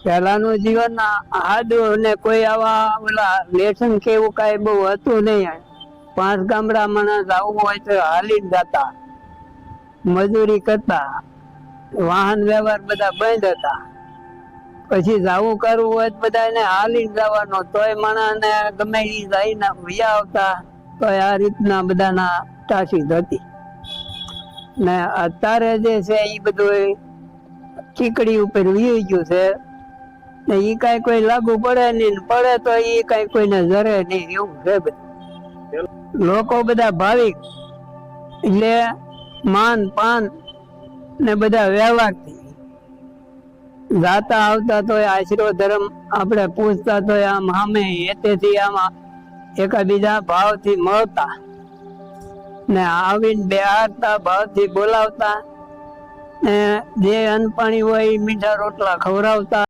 પહેલાનું જીવન આદું ને કોઈ આવા ઓલા લેસન કે એવું કઈ બહુ હતું નહીં. 5 ગામડા માણસ આવું હોય તો હાલી જ જતા, મજૂરી કરતા, વાહન વ્યવહાર બધા બંધ હતા. પછી જાવું કરવું હોય તો બધા હાલી જ જવાનો, તોય માણસને ગમે એ જઈને વયા આવતા, તો આ રીતના બધાના તાસીદ હતી. ને અત્યારે જે છે એ બધું ચીકડી ઉપર વી ગયું છે ને એ કઈ કોઈ લાગુ પડે નહીં, પડે તો એ કઈ કોઈને જરે નહીં, એવું છે બધું. લોકો બધા ભાવિક એટલે માન પાન ને બધા વ્યવહારથી જાતા આવતા તો આશરો ધર્મ આપણે પૂછતા તો આમ સામે હેતેથી આમાં એકાબીજા ભાવથી મળતા ને આવીને બેહારતા, ભાવથી બોલાવતા, જે અન્ન પાણી હોય મીઠા રોટલા ખવડાવતા.